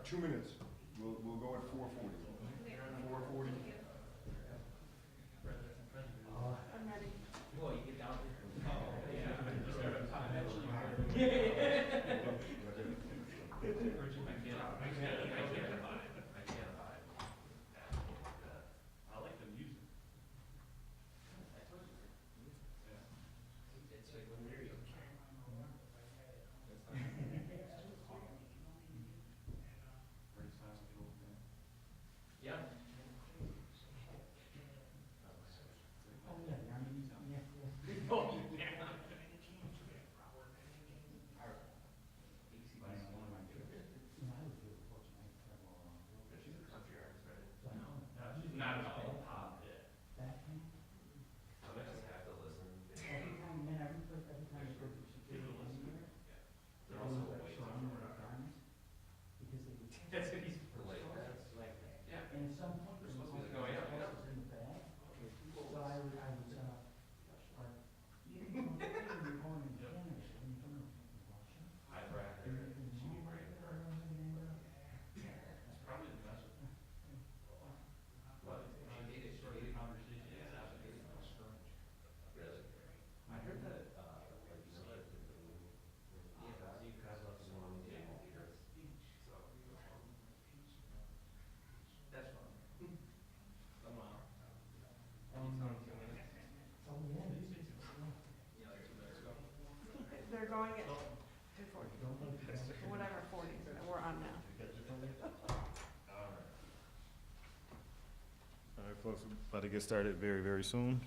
2 minutes. We'll go at 4:40. 4:40. I'm ready. Well, you get down I like the music. It's like when you're young. Yeah. Oh, yeah. She's a country artist, right? No, she's not at all pop. Yeah. I'm actually have to listen. They're also way tougher around. That's what he's like. Yeah. They're supposed to be going out. I've read her. She be wearing her. It's probably the best. What? She dated conversation. Yeah, she dated really? I heard that, like, you know, that you guys left some on the table because, so. That's fun. Come on. It's on 2 minutes. Yeah, like 2 minutes ago. They're going at 2:40. Whatever, 40. We're on now. All right, folks, we're about to get started very, very soon.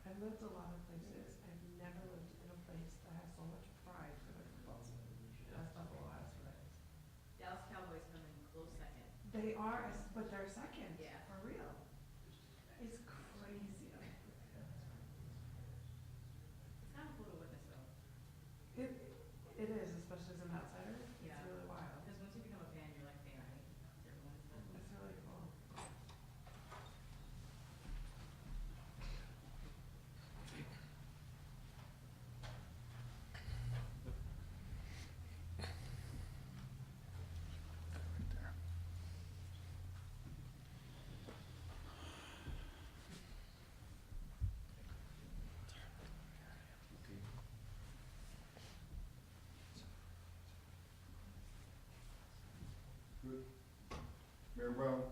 I've lived a lot of places. I've never lived in a place that has so much pride for their football team. That's Buffalo has, right? Dallas Cowboys come in close second. They are, but they're second. Yeah. For real. It's crazy. It's kind of cool to witness though. It is, especially as an outsider. Yeah. It's really wild. Because once you become a fan, you're like, fan, right? Everyone's It's really cool. Good. Mayor Brown.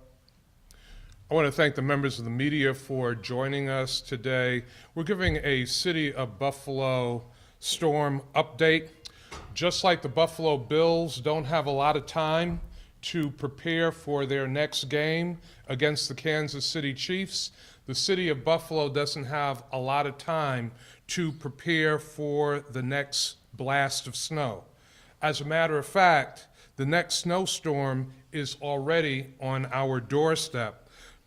I want to thank the members of the media for joining us today. We're giving a City of Buffalo storm update. Just like the Buffalo Bills don't have a lot of time to prepare for their next game against the Kansas City Chiefs, the City of Buffalo doesn't have a lot of time to prepare for the next blast of snow. As a matter of fact, the next snowstorm is already on our doorstep.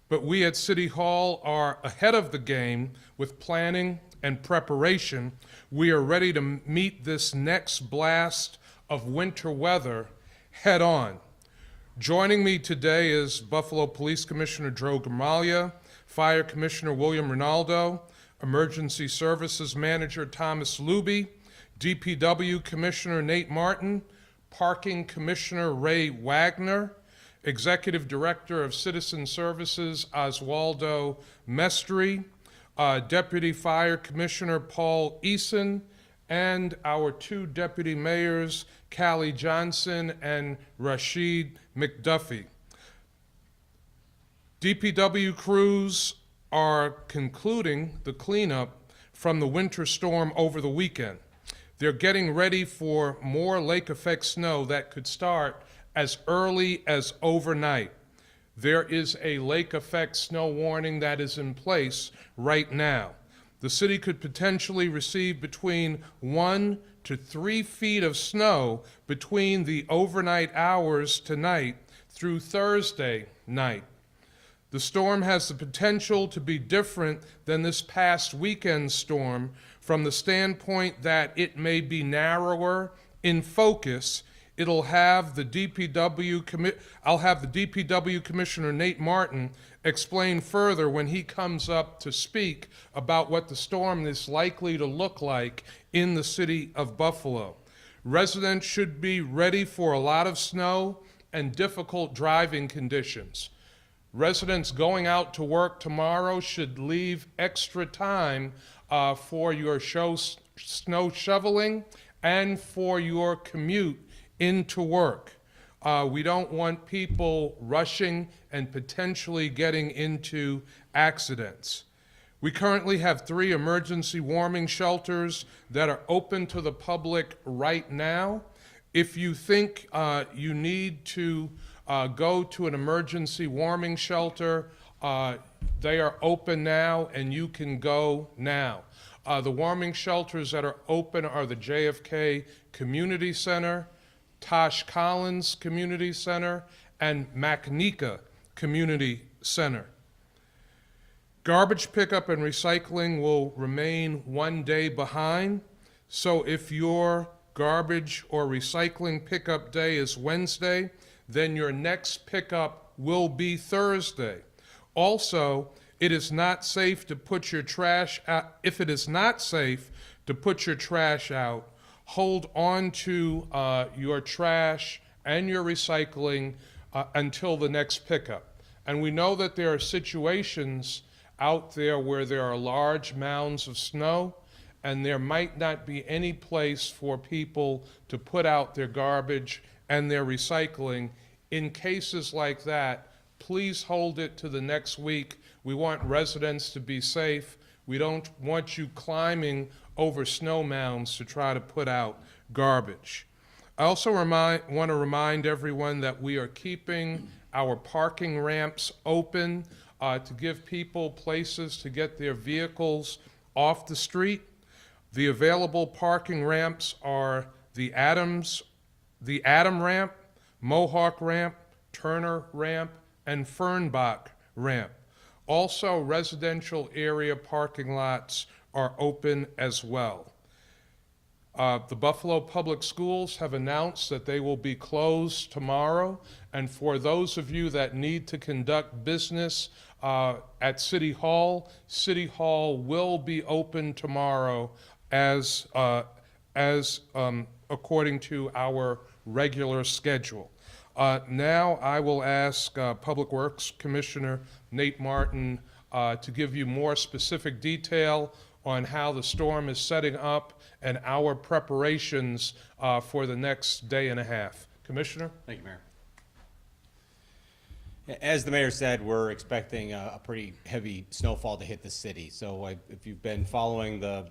But we at City Hall are ahead of the game with planning and preparation. We are ready to meet this next blast of winter weather head on. Joining me today is Buffalo Police Commissioner Joe Gamalia, Fire Commissioner William Ronaldo, Emergency Services Manager Thomas Luby, DPW Commissioner Nate Martin, Parking Commissioner Ray Wagner, Executive Director of Citizen Services Oswaldo Mestri, Deputy Fire Commissioner Paul Eason, and our two Deputy Mayors, Callie Johnson and Rashid McDuffie. DPW crews are concluding the cleanup from the winter storm over the weekend. They're getting ready for more lake effect snow that could start as early as overnight. There is a lake effect snow warning that is in place right now. The city could potentially receive between 1 to 3 feet of snow between the overnight hours tonight through Thursday night. The storm has the potential to be different than this past weekend storm from the standpoint that it may be narrower in focus. I'll have the DPW Commissioner Nate Martin explain further when he comes up to speak about what the storm is likely to look like in the city of Buffalo. Residents should be ready for a lot of snow and difficult driving conditions. Residents going out to work tomorrow should leave extra time for your snow shoveling and for your commute into work. We don't want people rushing and potentially getting into accidents. We currently have 3 emergency warming shelters that are open to the public right now. If you think you need to go to an emergency warming shelter, they are open now and you can go now. The warming shelters that are open are the JFK Community Center, Tosh Collins Community Center, and McNeeka Community Center. Garbage pickup and recycling will remain 1 day behind, so if your garbage or recycling pickup day is Wednesday, then your next pickup will be Thursday. Also, it is not safe to put your trash out. If it is not safe to put your trash out, hold on to your trash and your recycling until the next pickup. And we know that there are situations out there where there are large mounds of snow and there might not be any place for people to put out their garbage and their recycling. In cases like that, please hold it to the next week. We want residents to be safe. We don't want you climbing over snow mounds to try to put out garbage. I also want to remind everyone that we are keeping our parking ramps open to give people places to get their vehicles off the street. The available parking ramps are the Adam ramp, Mohawk ramp, Turner ramp, and Fernbach ramp. Also, residential area parking lots are open as well. The Buffalo Public Schools have announced that they will be closed tomorrow, and for those of you that need to conduct business at City Hall will be open tomorrow as according to our regular schedule. Now I will ask Public Works Commissioner Nate Martin to give you more specific detail on how the storm is setting up and our preparations for the next day and a half. Commissioner? Thank you, Mayor. As the mayor said, we're expecting a pretty heavy snowfall to hit the city. So if you've been following the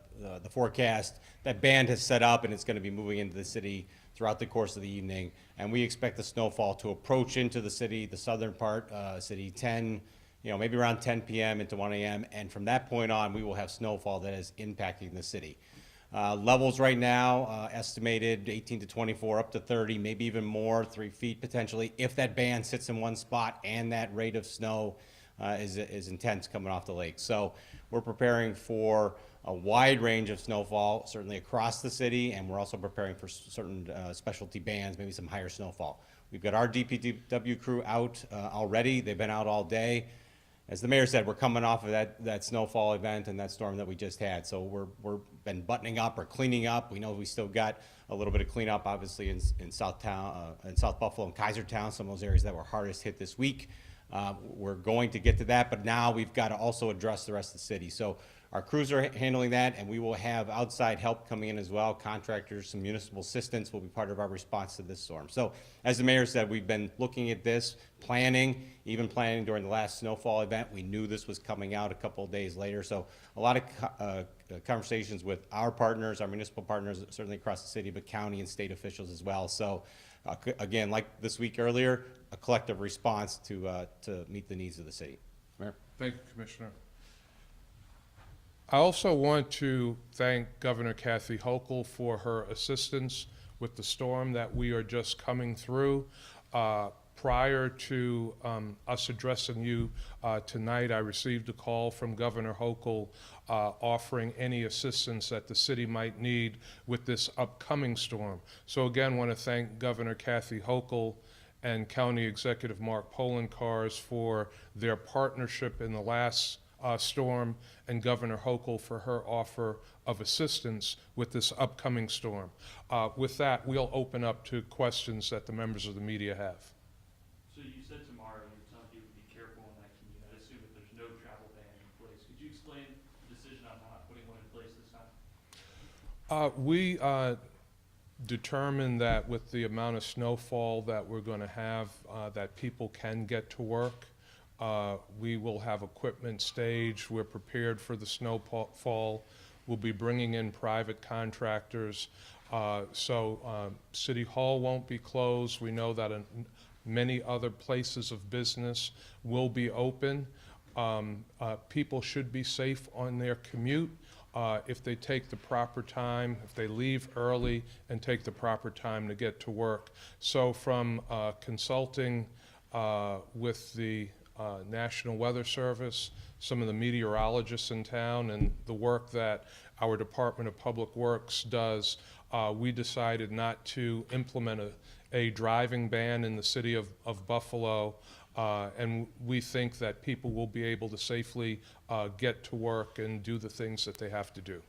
forecast, that band has set up and it's going to be moving into the city throughout the course of the evening. And we expect the snowfall to approach into the city, the southern part, city 10, maybe around 10 p.m. into 1 a.m. And from that point on, we will have snowfall that is impacting the city. Levels right now estimated 18 to 24, up to 30, maybe even more, 3 feet potentially, if that band sits in one spot and that rate of snow is intense coming off the lake. So we're preparing for a wide range of snowfall, certainly across the city, and we're also preparing for certain specialty bands, maybe some higher snowfall. We've got our DPW crew out already. They've been out all day. As the mayor said, we're coming off of that snowfall event and that storm that we just had. So we're been buttoning up or cleaning up. We know we still got a little bit of cleanup, obviously, in South Buffalo and Kaisertown, some of those areas that were hardest hit this week. We're going to get to that, but now we've got to also address the rest of the city. So our crews are handling that, and we will have outside help coming in as well. Contractors, some municipal assistance will be part of our response to this storm. So as the mayor said, we've been looking at this, even planning during the last snowfall event. We knew this was coming out a couple of days later. So a lot of conversations with our partners, our municipal partners, certainly across the city, but county and state officials as well. So Again, like this week earlier, a collective response to meet the needs of the city. Mayor? Thank you, Commissioner. I also want to thank Governor Kathy Hochul for her assistance with the storm that we are just coming through. Prior to us addressing you tonight, I received a call from Governor Hochul offering any assistance that the city might need with this upcoming storm. So again, want to thank Governor Kathy Hochul and County Executive Mark Polenkars for their partnership in the last storm, and Governor Hochul for her offer of assistance with this upcoming storm. With that, we'll open up to questions that the members of the media have. So you said tomorrow you're telling people to be careful in that commute. I assume that there's no travel ban in place. Could you explain the decision on not putting one in place this time? We determined that with the amount of snowfall that we're going to have, that people can get to work. We will have equipment staged. We're prepared for the snowfall. We'll be bringing in private contractors. So City Hall won't be closed. We know that many other places of business will be open. People should be safe on their commute if they take the proper time, if they leave early and take the proper time to get to work. So from consulting with the National Weather Service, some of the meteorologists in town, and the work that our Department of Public Works does, we decided not to implement a driving ban in the city of Buffalo, and we think that people will be able to safely get to work and do the things that they have to do.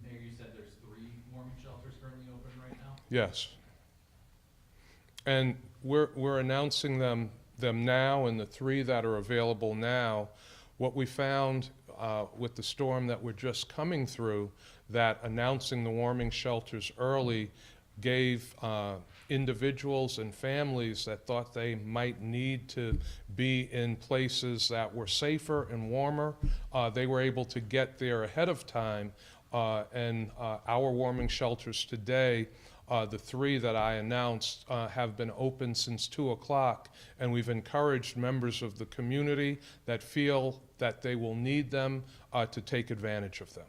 Mayor, you said there's 3 warming shelters currently open right now? Yes. And we're announcing them now, and the 3 that are available now. What we found with the storm that we're just coming through, that announcing the warming shelters early gave individuals and families that thought they might need to be in places that were safer and warmer, they were able to get there ahead of time. And our warming shelters today, the 3 that I announced, have been open since 2 o'clock, and we've encouraged members of the community that feel that they will need them to take advantage of them.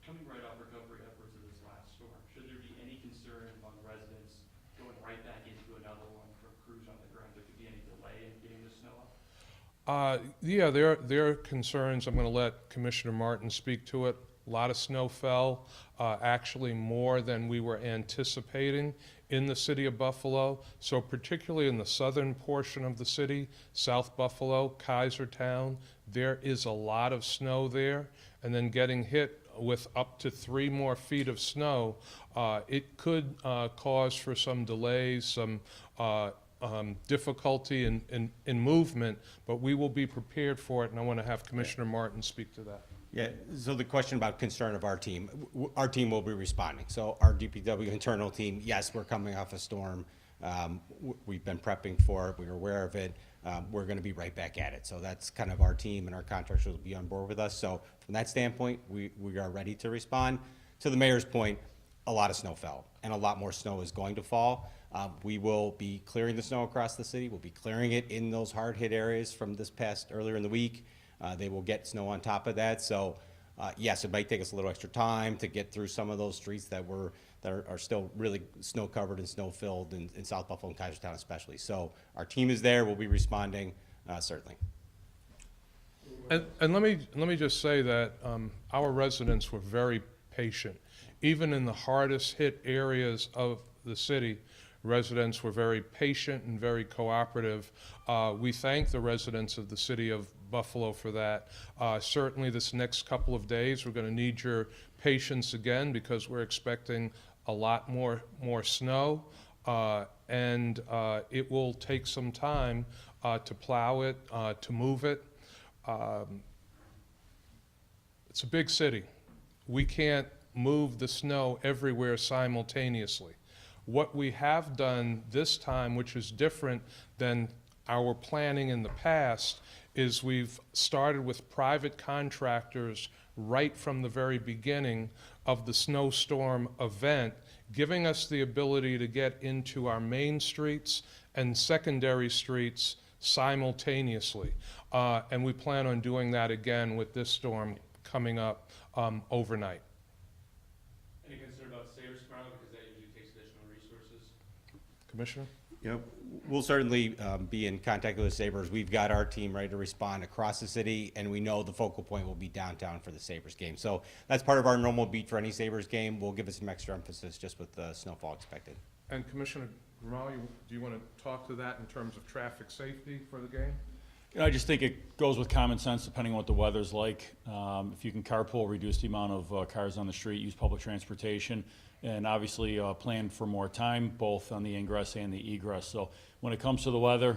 Coming right off recovery efforts of this last storm, should there be any concern among residents going right back into another one for crews on the ground? There could be any delay in getting the snow up? Yeah, there are concerns. I'm going to let Commissioner Martin speak to it. A lot of snow fell, actually more than we were anticipating in the city of Buffalo. So particularly in the southern portion of the city, South Buffalo, Kaisertown, there is a lot of snow there. And then getting hit with up to 3 more feet of snow, it could cause for some delays, some difficulty in movement, but we will be prepared for it, and I want to have Commissioner Martin speak to that. Yeah, so the question about concern of our team will be responding. So our DPW internal team, yes, we're coming off a storm. We've been prepping for it. We're aware of it. We're going to be right back at it. So that's kind of our team, and our contractors will be on board with us. So from that standpoint, we are ready to respond. To the mayor's point, a lot of snow fell, and a lot more snow is going to fall. We will be clearing the snow across the city. We'll be clearing it in those hard-hit areas from this past earlier in the week. They will get snow on top of that. So yes, it might take us a little extra time to get through some of those streets that are still really snow covered and snow filled in South Buffalo and Kaisertown especially. So our team is there. We'll be responding certainly. And let me just say that our residents were very patient. Even in the hardest hit areas of the city, residents were very patient and very cooperative. We thank the residents of the city of Buffalo for that. Certainly this next couple of days, we're going to need your patience again because we're expecting a lot more snow, and it will take some time to plow it, to move it. It's a big city. We can't move the snow everywhere simultaneously. What we have done this time, which is different than our planning in the past, is we've started with private contractors right from the very beginning of the snowstorm event, giving us the ability to get into our main streets and secondary streets simultaneously. And we plan on doing that again with this storm coming up overnight. Any concern about Savers tomorrow, because that usually takes additional resources? Commissioner? You know, we'll certainly be in contact with the Sabres. We've got our team ready to respond across the city, and we know the focal point will be downtown for the Sabres game. So that's part of our normal beat for any Sabres game. We'll give it some extra emphasis just with the snowfall expected. And Commissioner Grimall, do you want to talk to that in terms of traffic safety for the game? You know, I just think it goes with common sense, depending on what the weather's like. If you can carpool, reduce the amount of cars on the street, use public transportation, and obviously plan for more time, both on the ingress and the egress. So when it comes to the weather,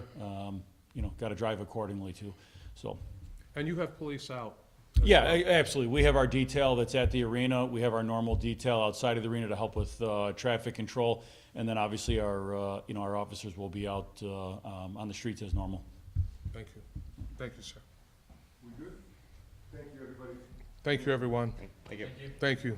you know, got to drive accordingly too. So. And you have police out? Yeah, absolutely. We have our detail that's at the arena. We have our normal detail outside of the arena to help with traffic control, and then obviously our you know, our officers will be out on the streets as normal. Thank you. Thank you, sir. We good? Thank you, everybody. Thank you, everyone. Thank you. Thank you.